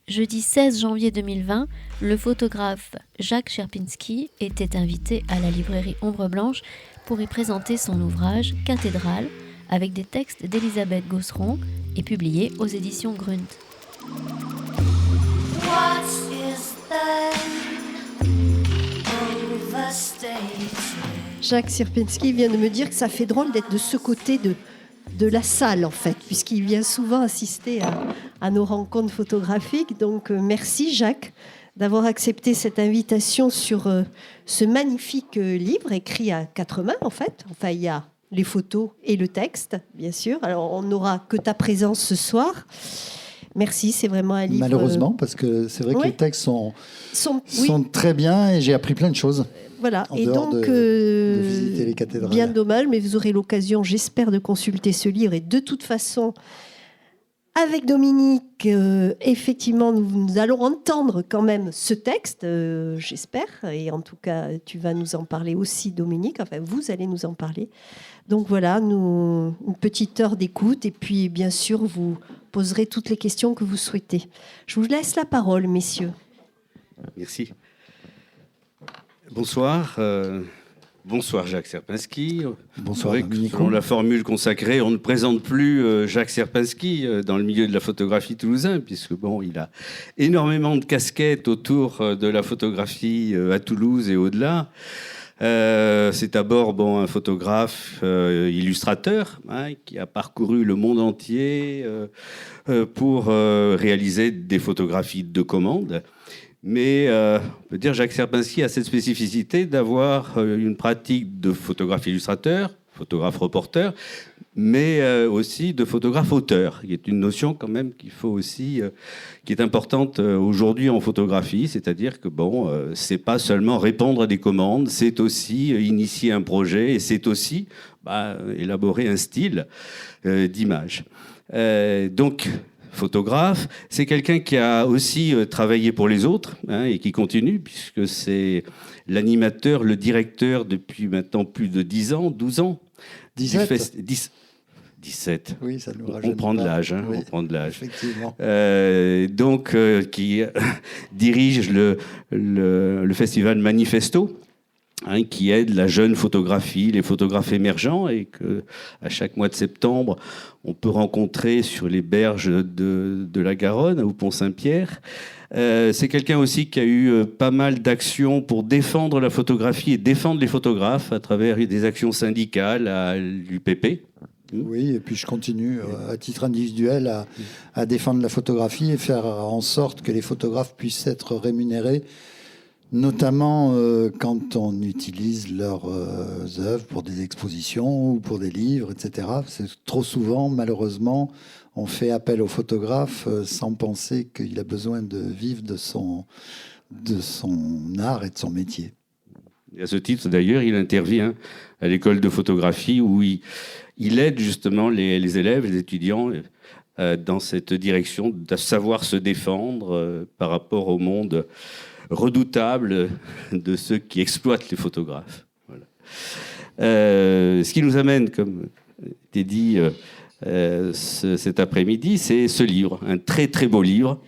Jeudi 16 janvier 2020, le photographe Jacques Sierpinski était invité à la librairie Ombre Blanche pour y présenter son ouvrage Cathédrale, avec des textes d'Elisabeth Gosseron et publié aux éditions Grunt. Jacques Sierpinski vient de me dire que ça fait drôle d'être de ce côté de la salle, en fait, puisqu'il vient souvent assister à nos rencontres photographiques. Donc, merci Jacques d'avoir accepté cette invitation sur ce magnifique livre écrit à 4 mains, en fait. Enfin, il y a les photos et le texte, bien sûr. Alors, on n'aura que ta présence ce soir. Merci, c'est vraiment un livre... Malheureusement, parce que c'est vrai que les textes sont très bien et j'ai appris plein de choses. Voilà, en et dehors donc, de visiter les cathédrales. Bien dommage, mais vous aurez l'occasion, j'espère, de consulter ce livre. Et de toute façon, avec Dominique, effectivement, nous allons entendre quand même ce texte, j'espère. Et en tout cas, tu vas nous en parler aussi, Dominique. Enfin, vous allez nous en parler. Donc voilà, une petite heure d'écoute. Et puis, bien sûr, vous poserez toutes les questions que vous souhaitez. Je vous laisse la parole, messieurs. Merci. Bonsoir. Bonsoir Jacques Sierpinski. Bonsoir. Selon la formule consacrée, on ne présente plus Jacques Sierpinski dans le milieu de la photographie toulousain, puisque bon, il a énormément de casquettes autour de la photographie à Toulouse et au-delà. C'est d'abord un photographe illustrateur qui a parcouru le monde entier pour réaliser des photographies de commande. Mais on peut dire Jacques Sierpinski a cette spécificité d'avoir une pratique de photographe illustrateur, photographe reporter, mais aussi de photographe auteur, qui est une notion quand même qu'il faut aussi, qui est importante aujourd'hui en photographie, c'est-à-dire que c'est pas seulement répondre à des commandes, c'est aussi initier un projet et c'est aussi élaborer un style d'image. Donc photographe, c'est quelqu'un qui a aussi travaillé pour les autres et qui continue, puisque c'est l'animateur, le directeur depuis maintenant plus de 10 ans, 12 ans. 17. Oui, ça nous rajeunit. On prend de l'âge. Oui, on prend de l'âge. Effectivement. Qui dirige le festival Manifesto, qui aide la jeune photographie, les photographes émergents, et qu'à chaque mois de septembre, on peut rencontrer sur les berges de la Garonne, au Pont-Saint-Pierre. C'est quelqu'un aussi qui a eu pas mal d'actions pour défendre la photographie et défendre les photographes à travers des actions syndicales à l'UPP. Oui, et puis je continue à titre individuel à défendre la photographie et faire en sorte que les photographes puissent être rémunérés, notamment quand on utilise leurs œuvres pour des expositions ou pour des livres, etc. C'est trop souvent, malheureusement, on fait appel au photographe sans penser qu'il a besoin de vivre de son art et de son métier. Et à ce titre, d'ailleurs, il intervient à l'école de photographie où il aide justement les élèves, les étudiants dans cette direction de savoir se défendre par rapport au monde redoutable de ceux qui exploitent les photographes. Voilà. Ce qui nous amène, comme t'es dit cet après-midi, c'est ce livre, un très très beau livre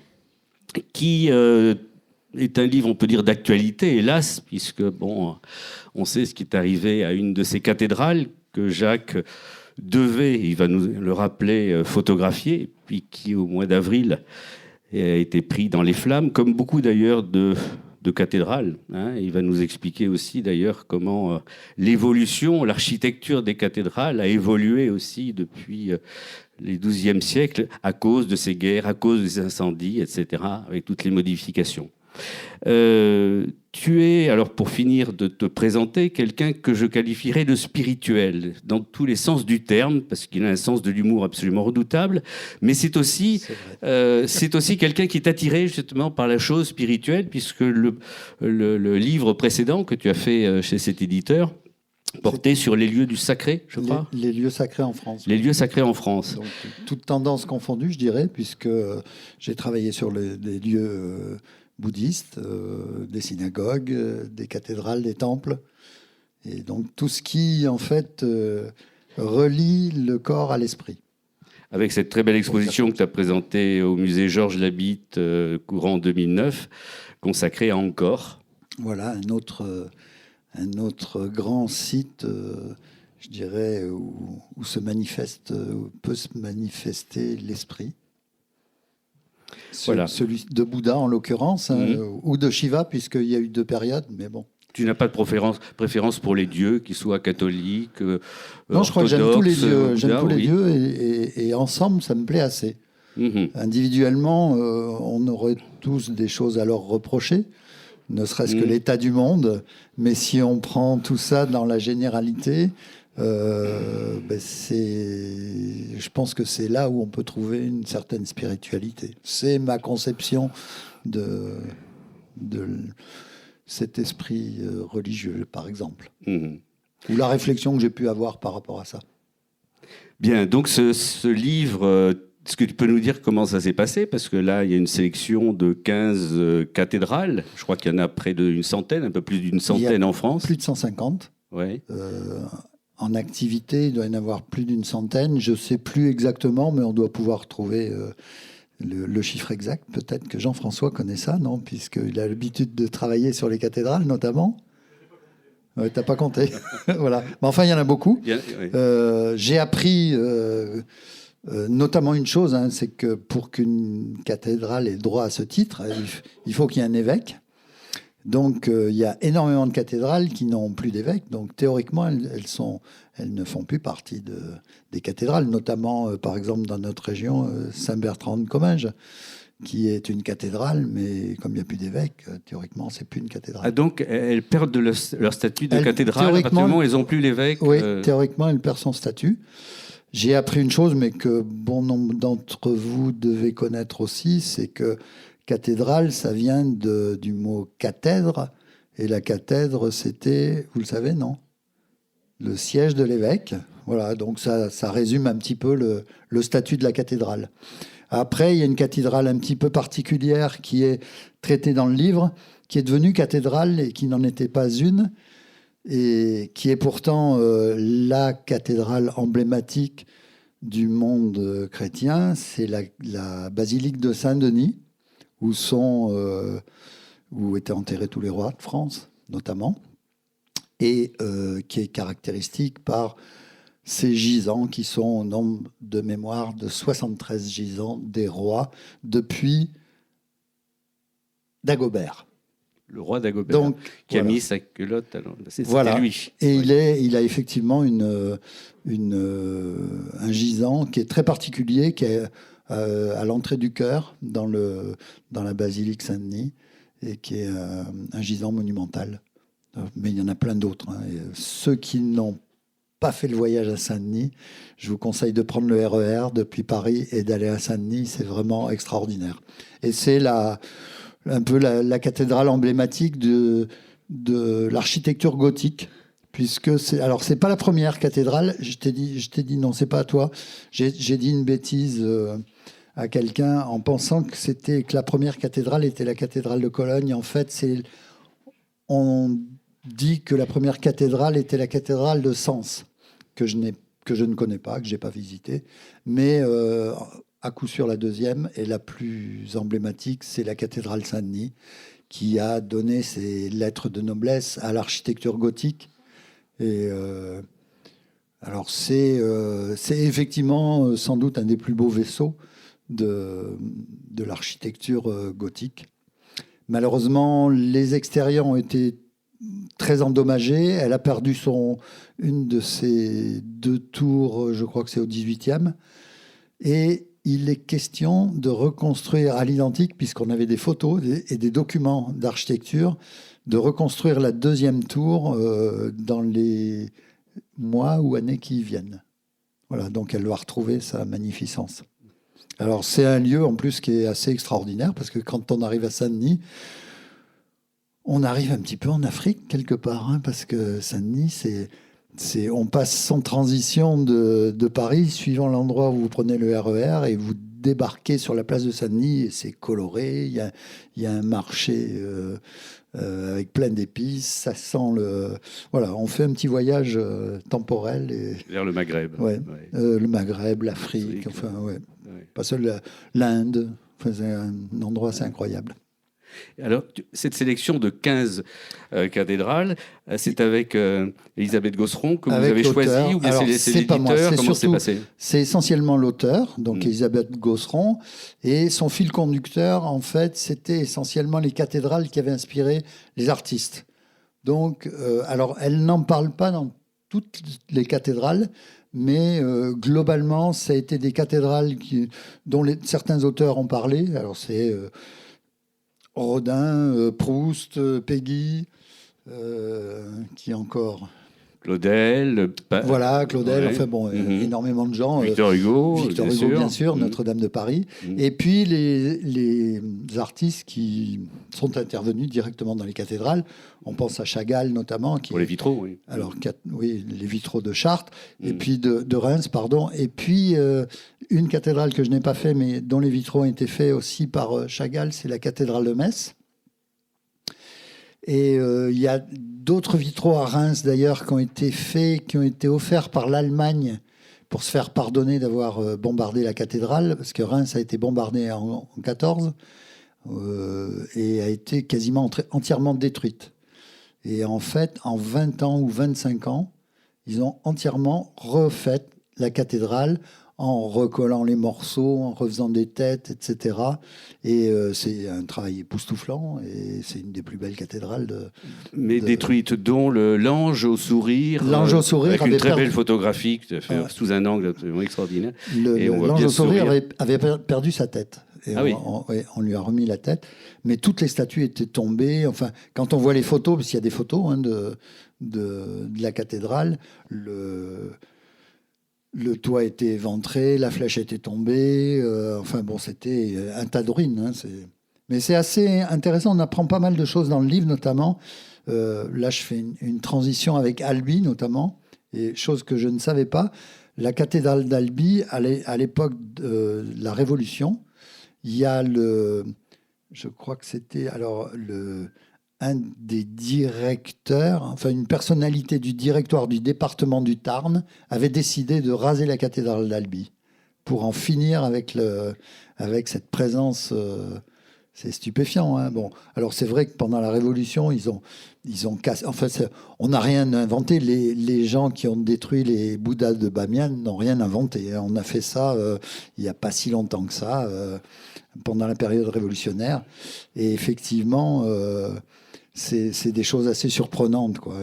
qui est un livre, on peut dire, d'actualité, hélas, puisque on sait ce qui est arrivé à une de ces cathédrales que Jacques devait, il va nous le rappeler, photographier, puis qui au mois d'avril a été pris dans les flammes, comme beaucoup d'ailleurs de cathédrales. Il va nous expliquer aussi d'ailleurs comment l'évolution, l'architecture des cathédrales a évolué aussi depuis les XIIe siècles à cause de ces guerres, à cause des incendies, etc., avec toutes les modifications. Tu es, alors pour finir de te présenter, quelqu'un que je qualifierais de spirituel, dans tous les sens du terme, parce qu'il a un sens de l'humour absolument redoutable, mais c'est aussi quelqu'un qui est attiré justement par la chose spirituelle, puisque le livre précédent que tu as fait chez cet éditeur portait sur les lieux du sacré, je crois. Les lieux sacrés en France. Les lieux sacrés en France. Donc, toutes tendances confondues, je dirais, puisque j'ai travaillé sur les lieux bouddhistes, des synagogues, des cathédrales, des temples. Et donc tout ce qui, en fait, relie le corps à l'esprit. avec cette très belle exposition que tu as présentée au musée Georges Labitte courant 2009, consacrée à Angkor. Voilà, un autre grand site, je dirais, où peut se manifester l'esprit. Voilà. Celui de Bouddha, en l'occurrence, ou de Shiva, puisqu'il y a eu 2 périodes, mais bon. Tu n'as pas de préférence pour les dieux, qu'ils soient catholiques, non, je crois que j'aime tous les dieux. J'aime tous les oui. dieux et ensemble, ça me plaît assez. Individuellement, on aurait tous des choses à leur reprocher, ne serait-ce que l'état du monde. Mais si on prend tout ça dans la généralité, je pense que c'est là où on peut trouver une certaine spiritualité. C'est ma conception de cet esprit religieux, par exemple. Ou la réflexion que j'ai pu avoir par rapport à ça. Bien, donc ce livre, est-ce que tu peux nous dire comment ça s'est passé? Parce que là, il y a une sélection de 15 cathédrales. Je crois qu'il y en a près d'une centaine, un peu plus d'une centaine en France. Plus de 150. Ouais. En activité, il doit y en avoir plus d'une centaine. Je ne sais plus exactement, mais on doit pouvoir trouver le chiffre exact. Peut-être que Jean-François connaît ça, non? Puisqu'il a l'habitude de travailler sur les cathédrales, notamment. Ouais, t'as pas compté. Voilà. Mais enfin, il y en a beaucoup. J'ai appris notamment une chose, c'est que pour qu'une cathédrale ait droit à ce titre, il faut qu'il y ait un évêque. Donc, il y a énormément de cathédrales qui n'ont plus d'évêque. Donc, théoriquement, elles ne font plus partie des cathédrales, notamment, par exemple, dans notre région, Saint-Bertrand de Comminges, qui est une cathédrale, mais comme il n'y a plus d'évêque, théoriquement, c'est plus une cathédrale. Ah, donc, elles perdent leur statut de cathédrale à partir du moment où elles n'ont plus l'évêque. Oui, théoriquement, elle perd son statut. J'ai appris une chose, mais que bon nombre d'entre vous devez connaître aussi, c'est que cathédrale, ça vient du mot cathèdre, et la cathèdre, c'était, vous le savez, non? Le siège de l'évêque. Voilà, donc ça résume un petit peu le statut de la cathédrale. Après, il y a une cathédrale un petit peu particulière qui est traitée dans le livre, qui est devenue cathédrale et qui n'en était pas une, et qui est pourtant la cathédrale emblématique du monde chrétien. C'est la basilique de Saint-Denis, où étaient enterrés tous les rois de France, notamment, et qui est caractéristique par ces gisants qui sont au nombre de mémoire de 73 gisants des rois depuis Dagobert. Le roi Dagobert, donc, qui a mis sa culotte. C'était lui. Et il a effectivement un gisant qui est très particulier, qui est à l'entrée du chœur, dans la basilique Saint-Denis, et qui est un gisant monumental. Mais il y en a plein d'autres. Et ceux qui n'ont pas fait le voyage à Saint-Denis, je vous conseille de prendre le RER depuis Paris et d'aller à Saint-Denis. C'est vraiment extraordinaire. Et c'est un peu la cathédrale emblématique de l'architecture gothique, puisque c'est pas la première cathédrale. Je t'ai dit non, c'est pas à toi. J'ai dit une bêtise à quelqu'un en pensant que la première cathédrale était la cathédrale de Cologne. En fait, on dit que la première cathédrale était la cathédrale de Sens, que je ne connais pas, que j'ai pas visité, mais à coup sûr la deuxième et la plus emblématique, c'est la cathédrale Saint-Denis, qui a donné ses lettres de noblesse à l'architecture gothique. Et alors c'est effectivement sans doute un des plus beaux vaisseaux de l'architecture gothique. Malheureusement, les extérieurs ont été très endommagés. Elle a perdu une de ses 2 tours, je crois que c'est au 18e. Et il est question de reconstruire à l'identique, puisqu'on avait des photos et des documents d'architecture, de reconstruire la 2e tour dans les mois ou années qui viennent. Voilà, donc elle doit retrouver sa magnificence. Alors c'est un lieu en plus qui est assez extraordinaire, parce que quand on arrive à Saint-Denis, on arrive un petit peu en Afrique quelque part, parce que Saint-Denis, on passe sans transition de Paris, suivant l'endroit où vous prenez le RER, et vous débarquez sur la place de Saint-Denis et c'est coloré. Il y a un marché avec plein d'épices. Ça sent le. Voilà, on fait un petit voyage temporel. Vers le Maghreb. Ouais. Le Maghreb, l'Afrique, enfin, ouais. Pas seul l'Inde. Enfin, c'est un endroit assez incroyable. Alors, cette sélection de 15 cathédrales, c'est avec Elisabeth Gosseron que vous avez choisi, ou bien c'est l'éditeur? Comment c'est passé? C'est essentiellement l'auteur, donc Elisabeth Gosseron, et son fil conducteur, en fait, c'était essentiellement les cathédrales qui avaient inspiré les artistes. Donc, alors, elle n'en parle pas dans toutes les cathédrales, mais globalement, ça a été des cathédrales dont certains auteurs ont parlé. Alors, c'est Rodin, Proust, Peggy, qui encore Claudel. Voilà, Claudel, enfin bon, énormément de gens. Victor Hugo, bien sûr, Notre-Dame de Paris. Et puis les artistes qui sont intervenus directement dans les cathédrales. On pense à Chagall notamment. Pour les vitraux, oui. Alors, oui, les vitraux de Chartres, et puis de Reims, pardon. Et puis, une cathédrale que je n'ai pas fait, mais dont les vitraux ont été faits aussi par Chagall, c'est la cathédrale de Metz. Et il y a d'autres vitraux à Reims, d'ailleurs, qui ont été faits, qui ont été offerts par l'Allemagne pour se faire pardonner d'avoir bombardé la cathédrale, parce que Reims a été bombardée en 14 et a été quasiment entièrement détruite. Et en fait, en 20 ans ou 25 ans, ils ont entièrement refait la cathédrale en recollant les morceaux, en refaisant des têtes, etc. Et c'est un travail époustouflant, et c'est une des plus belles cathédrales détruite, dont l'Ange au sourire. L'Ange au sourire avec une très belle photographie, sous un angle absolument extraordinaire. L'Ange au sourire avait perdu sa tête. Et on lui a remis la tête. Mais toutes les statues étaient tombées. Enfin, quand on voit les photos, parce qu'il y a des photos de la cathédrale, le toit était éventré, la flèche était tombée. Enfin bon, c'était un tas de ruines. Mais c'est assez intéressant. On apprend pas mal de choses dans le livre, notamment. Là, je fais une transition avec Albi, notamment. Et chose que je ne savais pas. La cathédrale d'Albi, à l'époque de la Révolution, il y a je crois que c'était un des directeurs, enfin une personnalité du directoire du département du Tarn, avait décidé de raser la cathédrale d'Albi pour en finir avec cette présence. C'est stupéfiant. Hein. Bon, alors c'est vrai que pendant la Révolution, ils ont cassé. En fait, on n'a rien inventé. Les gens qui ont détruit les Bouddhas de Bamiyan n'ont rien inventé. On a fait ça il n'y a pas si longtemps que ça, pendant la période révolutionnaire. Et effectivement, c'est des choses assez surprenantes, quoi.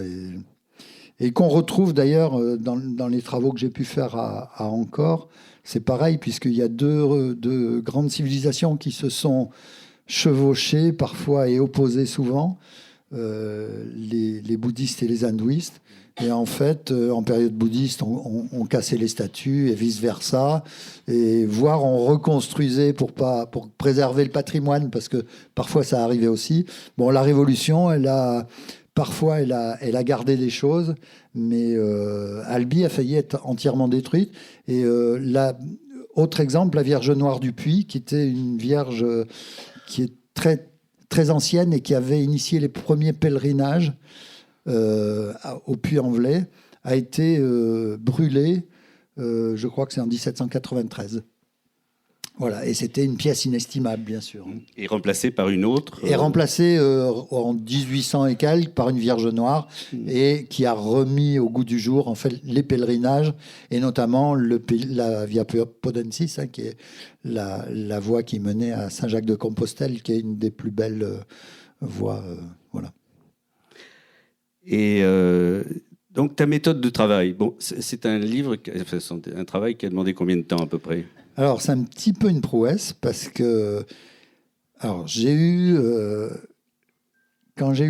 Et qu'on retrouve d'ailleurs dans les travaux que j'ai pu faire à Ancor. C'est pareil, puisqu'il y a deux grandes civilisations qui se sont chevauchées parfois et opposées souvent, les bouddhistes et les hindouistes. Et en fait, en période bouddhiste, on cassait les statues et vice-versa. Et voire on reconstruisait pour préserver le patrimoine, parce que parfois ça arrivait aussi. Bon, la Révolution, parfois elle a gardé des choses, mais Albi a failli être entièrement détruite. Et autre exemple, la Vierge Noire du Puy, qui était une vierge qui est très, très ancienne et qui avait initié les premiers pèlerinages au Puy-en-Velay, a été brûlée, je crois que c'est en 1793. Voilà, et c'était une pièce inestimable, bien sûr. Et remplacée par une autre. Et remplacée en 1800 et quelques par une Vierge Noire, et qui a remis au goût du jour en fait les pèlerinages, et notamment la Via Podensis, qui est la voie qui menait à Saint-Jacques-de-Compostelle, qui est une des plus belles voies. Voilà. Et donc ta méthode de travail, c'est un travail qui a demandé combien de temps à peu près? Alors, c'est un petit peu une prouesse, parce que quand j'ai eu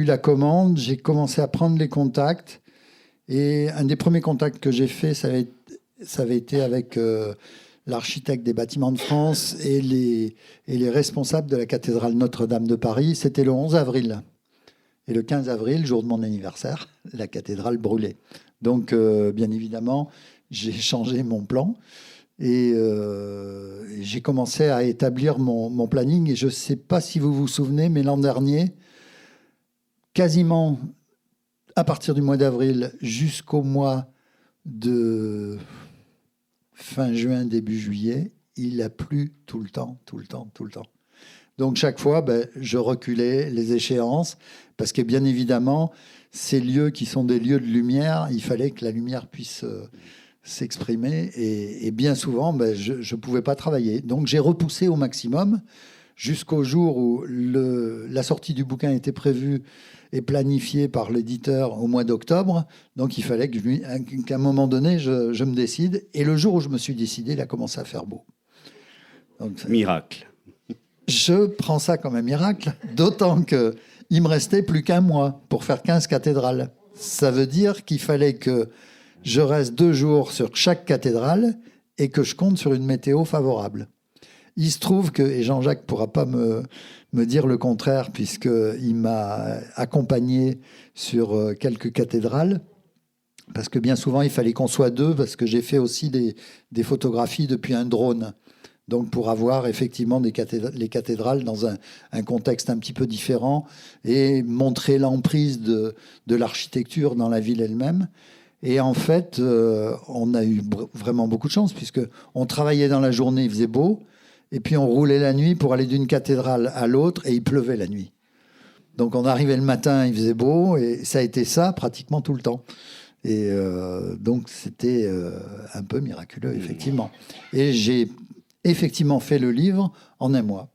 la commande, j'ai commencé à prendre les contacts, et un des premiers contacts que j'ai fait, ça avait été avec l'architecte des Bâtiments de France et les responsables de la cathédrale Notre-Dame de Paris. C'était le 11 avril. Et le 15 avril, jour de mon anniversaire, la cathédrale brûlait. Donc, bien évidemment, j'ai changé mon plan. Et j'ai commencé à établir mon planning. Et je ne sais pas si vous vous souvenez, mais l'an dernier, quasiment à partir du mois d'avril jusqu'au mois de fin juin, début juillet, il a plu tout le temps. Donc chaque fois, je reculais les échéances parce que bien évidemment, ces lieux qui sont des lieux de lumière, il fallait que la lumière puisse s'exprimer et bien souvent, je ne pouvais pas travailler. Donc j'ai repoussé au maximum jusqu'au jour où la sortie du bouquin était prévue et planifiée par l'éditeur au mois d'octobre. Donc il fallait qu'à un moment donné, je me décide. Et le jour où je me suis décidé, il a commencé à faire beau. Donc, miracle. Je prends ça comme un miracle, d'autant qu'il me restait plus qu'un mois pour faire 15 cathédrales. Ça veut dire qu'il fallait que je reste 2 jours sur chaque cathédrale et que je compte sur une météo favorable. Il se trouve que, et Jean-Jacques ne pourra pas me dire le contraire, puisqu'il m'a accompagné sur quelques cathédrales, parce que bien souvent, il fallait qu'on soit 2, parce que j'ai fait aussi des photographies depuis un drone. Donc pour avoir effectivement les cathédrales dans un contexte un petit peu différent et montrer l'emprise de l'architecture dans la ville elle-même. Et en fait, on a eu vraiment beaucoup de chance, puisqu'on travaillait dans la journée, il faisait beau, et puis on roulait la nuit pour aller d'une cathédrale à l'autre, et il pleuvait la nuit. Donc on arrivait le matin, il faisait beau, et ça a été ça pratiquement tout le temps. Et donc c'était un peu miraculeux, effectivement. Et j'ai effectivement fait le livre en un mois.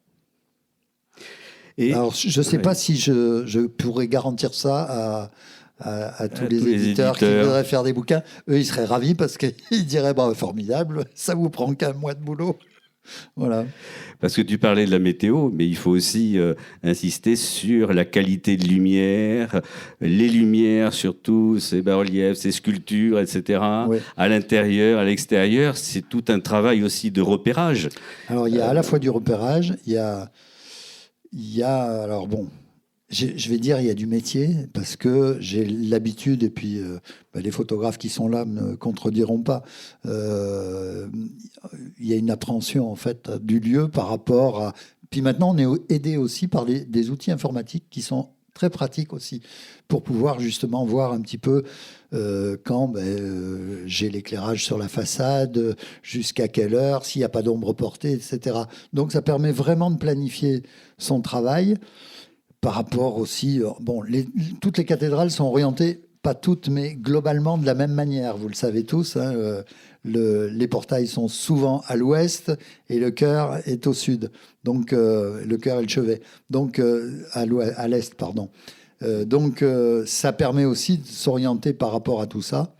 Alors je ne sais pas si je pourrais garantir ça à tous les éditeurs qui voudraient faire des bouquins. Eux, ils seraient ravis parce qu'ils diraient formidable, ça vous prend qu'un mois de boulot. Voilà. Parce que tu parlais de la météo, mais il faut aussi insister sur la qualité de lumière, les lumières surtout, ces bas-reliefs, ces sculptures, etc. Oui. À l'intérieur, à l'extérieur, c'est tout un travail aussi de repérage. Alors il y a à la fois du repérage, il y a alors bon, je vais dire il y a du métier, parce que j'ai l'habitude, et puis les photographes qui sont là ne contrediront pas, il y a une appréhension en fait du lieu par rapport à... Puis maintenant on est aidé aussi par des outils informatiques qui sont très pratiques aussi, pour pouvoir justement voir un petit peu quand j'ai l'éclairage sur la façade, jusqu'à quelle heure, s'il n'y a pas d'ombre portée, etc. Donc ça permet vraiment de planifier son travail. Par rapport aussi, toutes les cathédrales sont orientées, pas toutes, mais globalement de la même manière. Vous le savez tous, les portails sont souvent à l'ouest et le chœur est au sud. Donc le chœur et le chevet. Donc à l'est, pardon. Donc ça permet aussi de s'orienter par rapport à tout ça.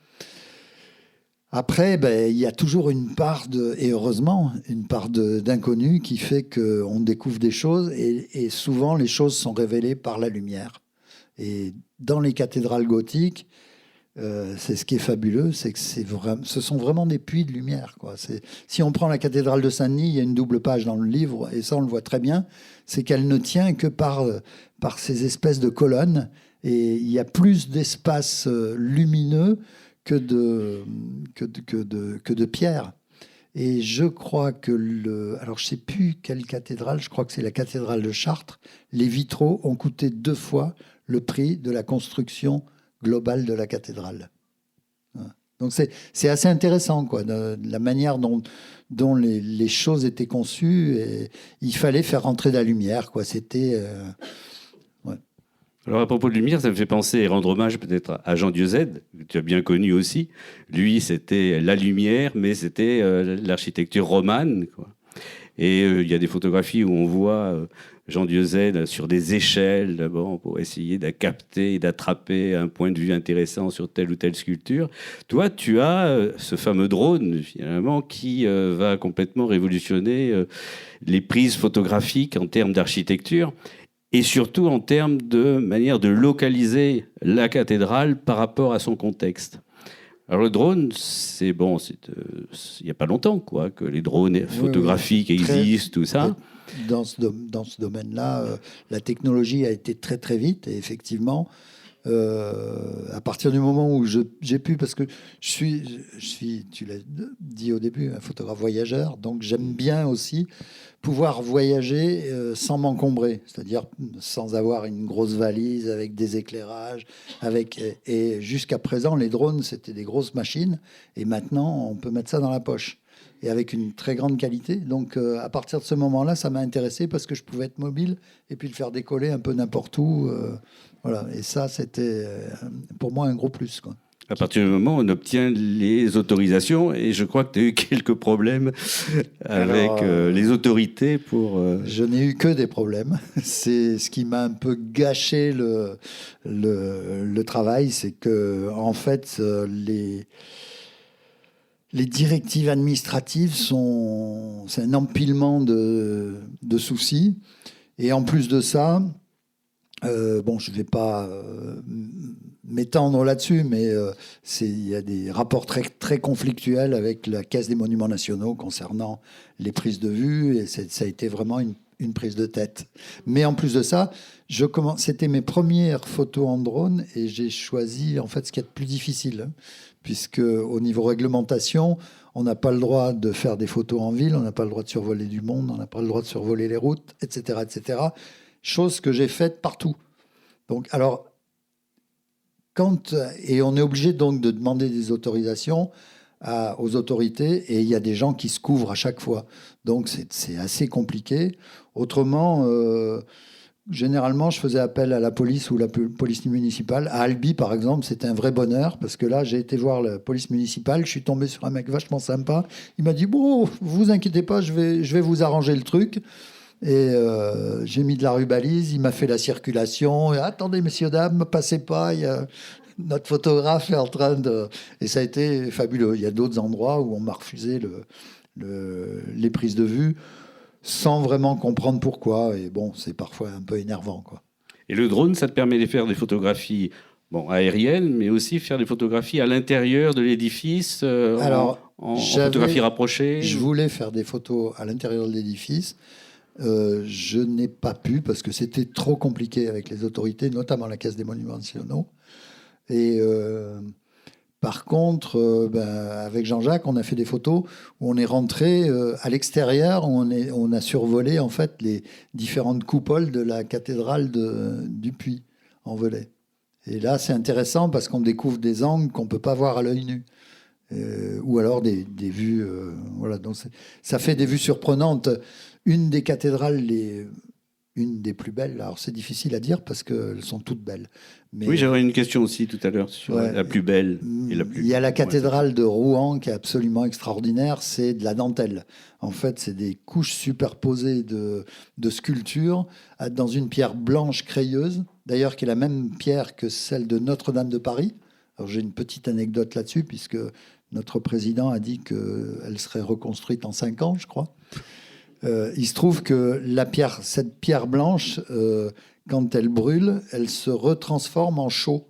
Après, il y a toujours une part et heureusement, une part d'inconnu qui fait qu'on découvre des choses, et souvent les choses sont révélées par la lumière. Et dans les cathédrales gothiques, c'est ce qui est fabuleux, c'est que ce sont vraiment des puits de lumière, quoi. Si on prend la cathédrale de Saint-Denis, il y a une double page dans le livre, et ça on le voit très bien, c'est qu'elle ne tient que par ces espèces de colonnes, et il y a plus d'espace lumineux que de pierre. Et je crois que alors je ne sais plus quelle cathédrale, je crois que c'est la cathédrale de Chartres, les vitraux ont coûté 2 fois le prix de la construction globale de la cathédrale. Donc c'est assez intéressant, quoi, de la manière dont les choses étaient conçues, et il fallait faire rentrer de la lumière, quoi. C'était... Alors à propos de lumière, ça me fait penser et rendre hommage peut-être à Jean Dieuze, que tu as bien connu aussi. Lui, c'était la lumière, mais c'était l'architecture romane, quoi. Et il y a des photographies où on voit Jean Dieuze sur des échelles, d'abord, pour essayer de capter et d'attraper un point de vue intéressant sur telle ou telle sculpture. Toi, tu as ce fameux drone, finalement, qui va complètement révolutionner les prises photographiques en termes d'architecture, et surtout en termes de manière de localiser la cathédrale par rapport à son contexte. Alors le drone, il n'y a pas longtemps, quoi, que les drones photographiques existent, tout ça. Dans ce domaine-là, la technologie a été très très vite, et effectivement, À partir du moment où j'ai pu, parce que je suis, tu l'as dit au début, un photographe voyageur, donc j'aime bien aussi pouvoir voyager sans m'encombrer, c'est-à-dire sans avoir une grosse valise avec des éclairages, et jusqu'à présent les drones c'était des grosses machines, et maintenant on peut mettre ça dans la poche et avec une très grande qualité. Donc à partir de ce moment-là, ça m'a intéressé parce que je pouvais être mobile et puis le faire décoller un peu n'importe où. Voilà. Et ça, c'était pour moi un gros plus, quoi. À partir du moment où on obtient les autorisations, et je crois que tu as eu quelques problèmes avec les autorités pour... Je n'ai eu que des problèmes. C'est ce qui m'a un peu gâché le travail, c'est que en fait, les directives administratives c'est un empilement de soucis. Et en plus de ça, bon, je ne vais pas m'étendre là-dessus, mais il y a des rapports très, très conflictuels avec la Caisse des Monuments Nationaux concernant les prises de vue, et ça a été vraiment une prise de tête. Mais en plus de ça, c'était mes premières photos en drone, et j'ai choisi en fait ce qui est le plus difficile, puisque au niveau réglementation, on n'a pas le droit de faire des photos en ville, on n'a pas le droit de survoler du monde, on n'a pas le droit de survoler les routes, etc., etc. Chose que j'ai faite partout. Donc, alors, et on est obligé donc de demander des autorisations aux autorités, et il y a des gens qui se couvrent à chaque fois. Donc, c'est assez compliqué. Autrement, généralement, je faisais appel à la police ou la police municipale. À Albi, par exemple, c'était un vrai bonheur, parce que là, j'ai été voir la police municipale, je suis tombé sur un mec vachement sympa. Il m'a dit, bon, vous inquiétez pas, je vais vous arranger le truc. Et j'ai mis de la rubalise, il m'a fait la circulation. Et, attendez, messieurs, dames, passez pas, notre photographe est en train de... Et ça a été fabuleux. Il y a d'autres endroits où on m'a refusé les prises de vue sans vraiment comprendre pourquoi. Et bon, c'est parfois un peu énervant, quoi. Et le drone, ça te permet de faire des photographies aériennes, mais aussi faire des photographies à l'intérieur de l'édifice, en photographie rapprochée. Je voulais faire des photos à l'intérieur de l'édifice. Je n'ai pas pu parce que c'était trop compliqué avec les autorités, notamment la Caisse des Monuments Nationaux. Et par contre, avec Jean-Jacques, on a fait des photos où on est rentré à l'extérieur, où on a survolé en fait les différentes coupoles de la cathédrale du Puy en Velay. Et là, c'est intéressant parce qu'on découvre des angles qu'on ne peut pas voir à l'œil nu. Ou alors des vues... voilà, donc ça fait des vues surprenantes. Une des cathédrales, une des plus belles, alors c'est difficile à dire parce qu'elles sont toutes belles. Mais, oui, j'aurais une question aussi tout à l'heure sur la plus belle et la plus... Il y a la cathédrale de Rouen qui est absolument extraordinaire, c'est de la dentelle. En fait, c'est des couches superposées de sculptures dans une pierre blanche crayeuse, d'ailleurs qui est la même pierre que celle de Notre-Dame de Paris. Alors j'ai une petite anecdote là-dessus, puisque notre président a dit qu'elle serait reconstruite en 5 ans, je crois. Il se trouve que cette pierre blanche, quand elle brûle, elle se retransforme en chaux.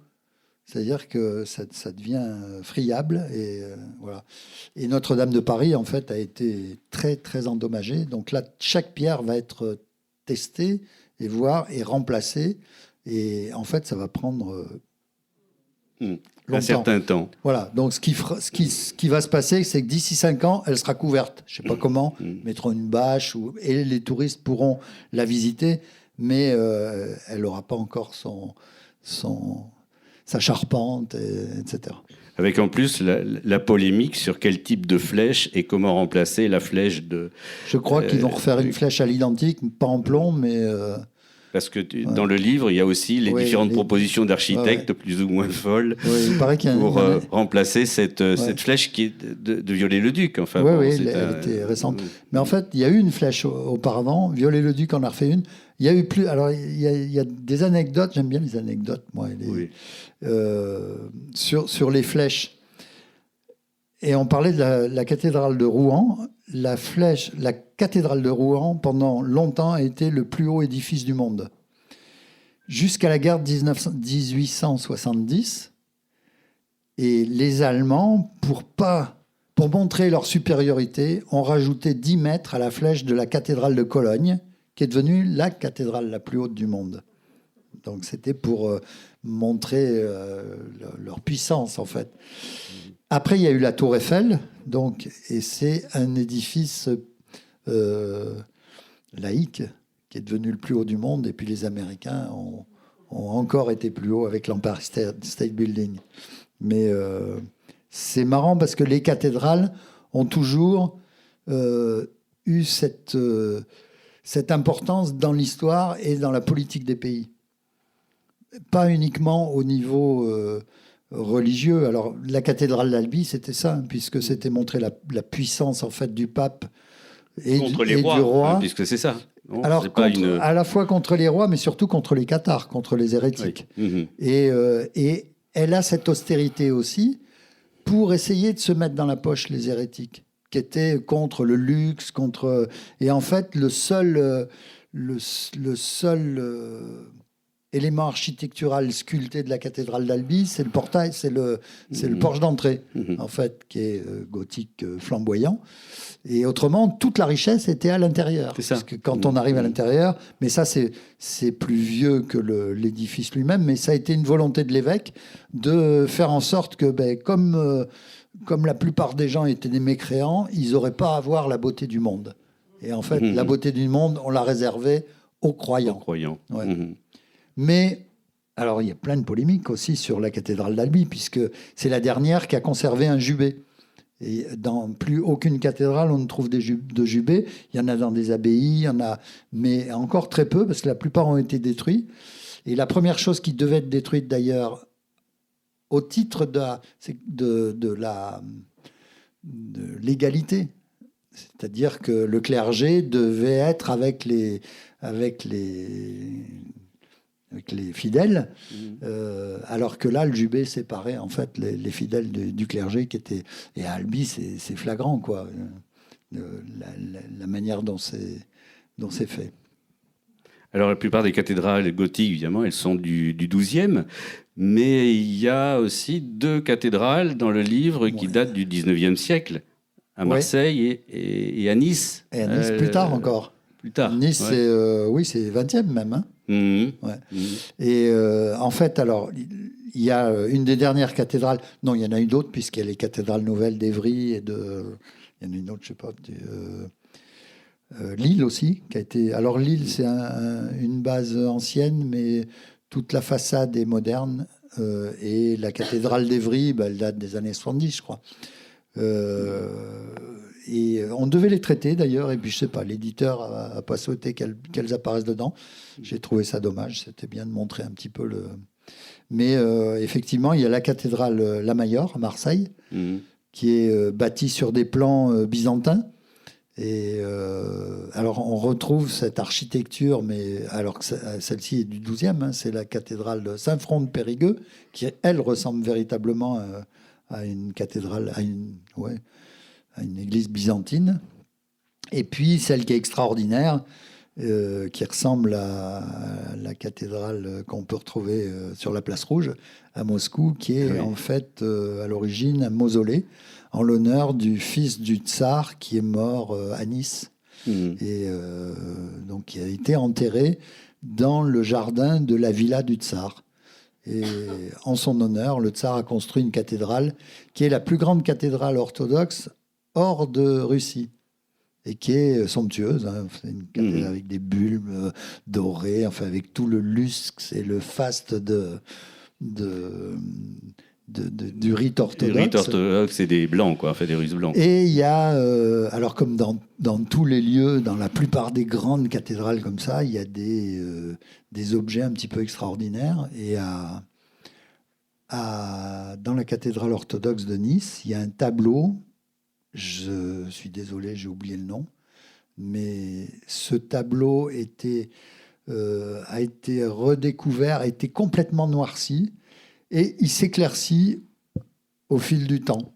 C'est-à-dire que ça devient friable. Et, voilà. Et Notre-Dame de Paris, en fait, a été très, très endommagée. Donc là, chaque pierre va être testée et remplacée. Et en fait, ça va prendre... un certain temps. Voilà, donc ce qui va se passer, c'est que d'ici 5 ans, elle sera couverte. Je ne sais pas comment, mettront une bâche, et les touristes pourront la visiter, mais elle n'aura pas encore sa charpente, etc. Avec en plus la polémique sur quel type de flèche et comment remplacer la flèche de... Je crois qu'ils vont refaire une flèche à l'identique, pas en plomb, mais... Parce que dans le livre, il y a aussi les différentes propositions d'architectes plus ou moins folles il paraît qu'il y a pour remplacer cette flèche qui est de Viollet-le-Duc. Enfin, elle était récente. Mais en fait, il y a eu une flèche auparavant. Viollet-le-Duc en a refait une. Il y a eu plus. Alors, il y a des anecdotes. J'aime bien les anecdotes, moi. Sur les flèches. Et on parlait de la cathédrale de Rouen. La cathédrale de Rouen, pendant longtemps, a été le plus haut édifice du monde. Jusqu'à la guerre de 1870. Et les Allemands, pour montrer leur supériorité, ont rajouté 10 mètres à la flèche de la cathédrale de Cologne, qui est devenue la cathédrale la plus haute du monde. Donc c'était pour montrer leur puissance, en fait. Après, il y a eu la Tour Eiffel, donc, et c'est un édifice laïque qui est devenu le plus haut du monde. Et puis les Américains ont encore été plus haut avec l'Empire State Building. Mais c'est marrant parce que les cathédrales ont toujours eu cette importance dans l'histoire et dans la politique des pays. Pas uniquement au niveau religieux. Alors, la cathédrale d'Albi, c'était ça, puisque c'était montrer la puissance, en fait, du pape et contre du les rois, roi. Puisque c'est ça. Non, Alors, c'est pas à la fois contre les rois, mais surtout contre les cathares, contre les hérétiques. Oui. Et elle a cette austérité aussi pour essayer de se mettre dans la poche les hérétiques, qui étaient contre le luxe, contre... Et en fait, le seul élément architectural sculpté de la cathédrale d'Albi, c'est le portail, c'est le porche d'entrée, en fait, qui est gothique flamboyant. Et autrement, toute la richesse était à l'intérieur. C'est ça. Parce que quand on arrive à l'intérieur, mais ça, c'est plus vieux que l'édifice lui-même, mais ça a été une volonté de l'évêque de faire en sorte que, comme la plupart des gens étaient des mécréants, ils n'auraient pas à voir la beauté du monde. Et en fait, la beauté du monde, on l'a réservée aux croyants. Ouais. Mais, alors, il y a plein de polémiques aussi sur la cathédrale d'Albi, puisque c'est la dernière qui a conservé un jubé. Et dans plus aucune cathédrale, on ne trouve de jubés. Il y en a dans des abbayes, il y en a, mais encore très peu, parce que la plupart ont été détruits. Et la première chose qui devait être détruite, d'ailleurs, au titre de l'égalité, c'est-à-dire que le clergé devait être avec les fidèles, alors que là, le jubé séparait en fait les fidèles du clergé qui étaient... Et à Albi, c'est flagrant, quoi, la manière dont c'est fait. Alors, la plupart des cathédrales gothiques, évidemment, elles sont du XIIe, mais il y a aussi 2 cathédrales dans le livre qui datent du XIXe siècle, à Marseille et à Nice. Et à Nice, plus tard encore. Plus tard. Nice, c'est 20e même. Hein. Et en fait, alors, il y a une des dernières cathédrales. Non, il y en a une d'autres, puisqu'il y a les cathédrales nouvelles d'Évry et il y en a une autre, je sais pas. Lille aussi, qui a été. Alors, Lille, c'est une base ancienne, mais toute la façade est moderne. Et la cathédrale d'Évry, elle date des années 70, je crois. Et on devait les traiter d'ailleurs, et puis je sais pas, l'éditeur a pas souhaité qu'elles apparaissent dedans. J'ai trouvé ça dommage, c'était bien de montrer un petit peu le... Mais effectivement, il y a la cathédrale La Mayor à Marseille, qui est bâtie sur des plans byzantins. Et alors on retrouve cette architecture, mais alors que celle-ci est du XIIe, hein, c'est la cathédrale de Saint-Front de Périgueux, qui elle ressemble véritablement à une cathédrale, à une église byzantine. Et puis celle qui est extraordinaire, qui ressemble à la cathédrale qu'on peut retrouver sur la Place Rouge à Moscou, qui est en fait à l'origine un mausolée en l'honneur du fils du tsar qui est mort à Nice. Et donc qui a été enterré dans le jardin de la villa du tsar. Et en son honneur, le tsar a construit une cathédrale qui est la plus grande cathédrale orthodoxe hors de Russie et qui est somptueuse. Hein. C'est une cathédrale avec des bulbes dorés, enfin avec tout le luxe et le faste du rite orthodoxe. Du rite orthodoxe et des blancs, quoi, enfin des Russes blancs. Et il y a, alors comme dans tous les lieux, dans la plupart des grandes cathédrales comme ça, il y a des objets un petit peu extraordinaires. Et dans la cathédrale orthodoxe de Nice, il y a un tableau, je suis désolé, j'ai oublié le nom, mais ce tableau a été redécouvert, a été complètement noirci, et il s'éclaircit au fil du temps.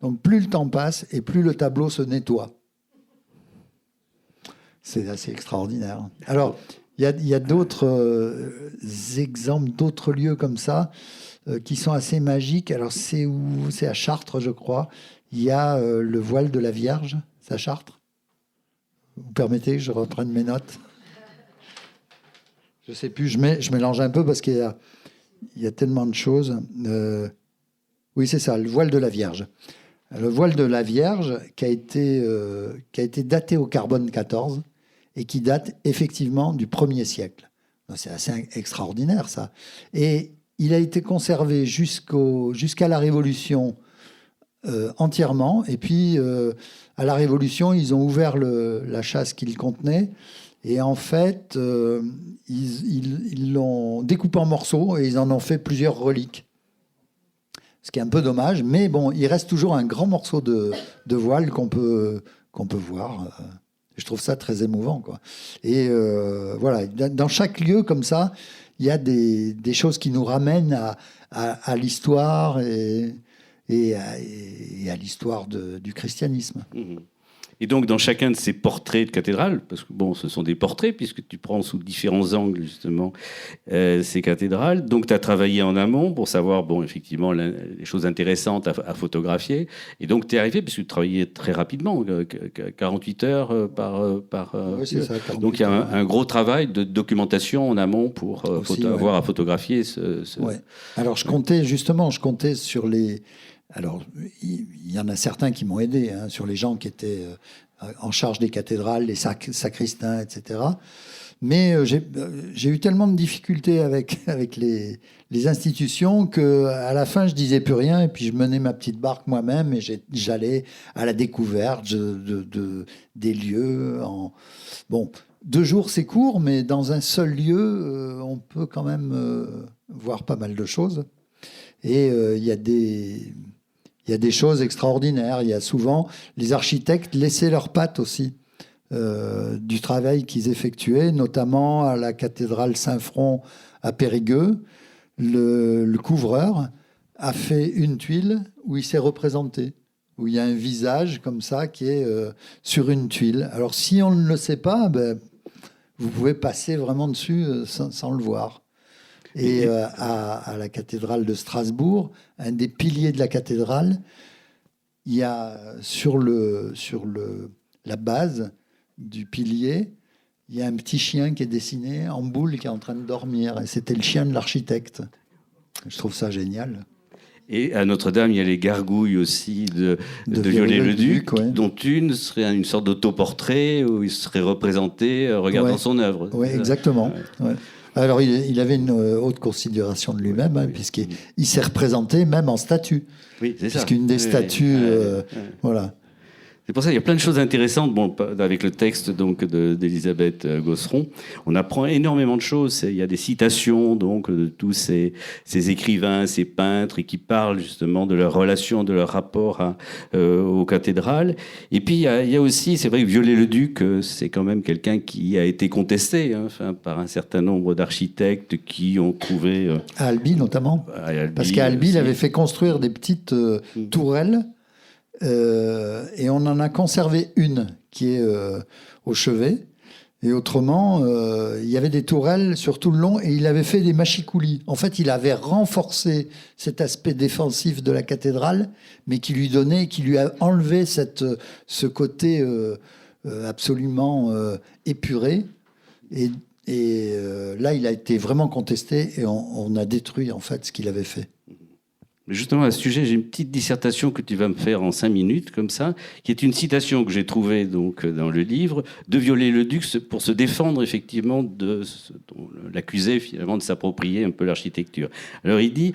Donc plus le temps passe et plus le tableau se nettoie. C'est assez extraordinaire. Alors, il y a d'autres exemples, d'autres lieux comme ça, qui sont assez magiques. Alors, c'est à Chartres, je crois. Il y a le voile de la Vierge. C'est à Chartres. Vous permettez que je reprenne mes notes? Je sais plus, je mélange un peu parce qu'il y a tellement de choses. Oui, c'est ça, le voile de la Vierge. Le voile de la Vierge qui a été daté au carbone 14 et qui date effectivement du 1er siècle. C'est assez extraordinaire, ça. Et il a été conservé jusqu'à la Révolution entièrement. Et puis, à la Révolution, ils ont ouvert la châsse qu'il contenait. Et en fait, ils l'ont découpé en morceaux et ils en ont fait plusieurs reliques. Ce qui est un peu dommage, mais bon, il reste toujours un grand morceau de voile qu'on peut voir. Je trouve ça très émouvant, quoi. Et voilà, dans chaque lieu comme ça, il y a des choses qui nous ramènent à l'histoire et à l'histoire du christianisme. Mmh. Et donc, dans chacun de ces portraits de cathédrales, parce que bon, ce sont des portraits, puisque tu prends sous différents angles, justement, ces cathédrales. Donc, tu as travaillé en amont pour savoir, bon, effectivement, les choses intéressantes à photographier. Et donc, tu es arrivé, puisque tu travaillais très rapidement, 48 heures par oui, c'est ça, 48 donc, il y a un gros travail de documentation en amont pour avoir à photographier ce... Ouais. Alors, je comptais sur les... Alors, il y en a certains qui m'ont aidé, hein, sur les gens qui étaient en charge des cathédrales, les sacristains, etc. Mais j'ai eu tellement de difficultés avec les institutions qu'à la fin, je disais plus rien. Et puis, je menais ma petite barque moi-même et j'allais à la découverte des lieux. Bon, 2 jours, c'est court, mais dans un seul lieu, on peut quand même voir pas mal de choses. Et il y a des choses extraordinaires. Il y a souvent, les architectes laissaient leurs pattes aussi du travail qu'ils effectuaient, notamment à la cathédrale Saint-Front à Périgueux. Le couvreur a fait une tuile où il s'est représenté, où il y a un visage comme ça qui est sur une tuile. Alors si on ne le sait pas, vous pouvez passer vraiment dessus sans le voir. Et à la cathédrale de Strasbourg, un des piliers de la cathédrale, il y a sur la base du pilier, il y a un petit chien qui est dessiné en boule qui est en train de dormir. Et c'était le chien de l'architecte. Je trouve ça génial. Et à Notre-Dame, il y a les gargouilles aussi de Viollet-le-Duc, ouais. Dont une serait une sorte d'autoportrait où il serait représenté regardant son œuvre. Oui, exactement. Ouais. Alors, il avait une haute considération de lui-même, hein, puisqu'il s'est représenté même en statue. Oui, c'est ça. Puisqu'une des statues... voilà. C'est pour ça qu'il y a plein de choses intéressantes. Bon, avec le texte donc d'Elisabeth Gosseron, on apprend énormément de choses. Il y a des citations donc de tous ces écrivains, ces peintres, et qui parlent justement de leur relation, de leur rapport aux cathédrales. Et puis il y a aussi, c'est vrai que Viollet-le-Duc, c'est quand même quelqu'un qui a été contesté, hein, par un certain nombre d'architectes qui ont trouvé à Albi notamment, parce qu'à Albi, il avait fait construire des petites tourelles. Et on en a conservé une qui est au chevet. Et autrement, il y avait des tourelles sur tout le long et il avait fait des machicoulis. En fait, il avait renforcé cet aspect défensif de la cathédrale, mais qui lui a enlevé ce côté absolument épuré. Et là, il a été vraiment contesté et on a détruit en fait ce qu'il avait fait. Justement, à ce sujet, j'ai une petite dissertation que tu vas me faire en 5 minutes, comme ça, qui est une citation que j'ai trouvée donc, dans le livre de Viollet-le-Duc pour se défendre effectivement de l'accuser finalement de s'approprier un peu l'architecture. Alors il dit: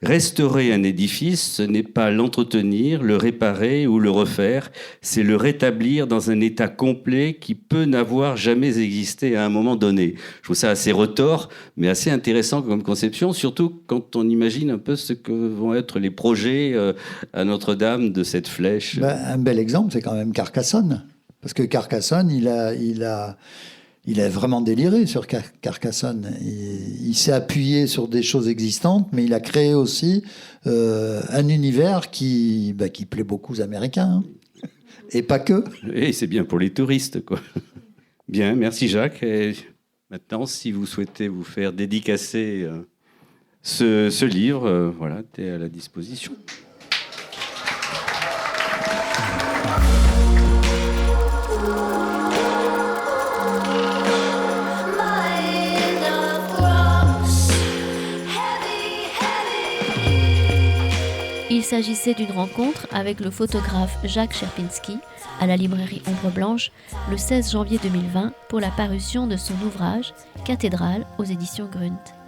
restaurer un édifice, ce n'est pas l'entretenir, le réparer ou le refaire, c'est le rétablir dans un état complet qui peut n'avoir jamais existé à un moment donné. Je trouve ça assez retors, mais assez intéressant comme conception, surtout quand on imagine un peu ce que vont être les projets à Notre-Dame de cette flèche. Un bel exemple, c'est quand même Carcassonne. Parce que Carcassonne, il a vraiment déliré sur Carcassonne. Il s'est appuyé sur des choses existantes, mais il a créé aussi un univers qui plaît beaucoup aux Américains. Hein. Et pas que. Et c'est bien pour les touristes, quoi. Bien, merci Jacques. Et maintenant, si vous souhaitez vous faire dédicacer ce livre, voilà, tu es à la disposition. s'agissait d'une rencontre avec le photographe Jacques Sierpinski à la librairie Ombre Blanche le 16 janvier 2020 pour la parution de son ouvrage Cathédrale aux éditions Grunt.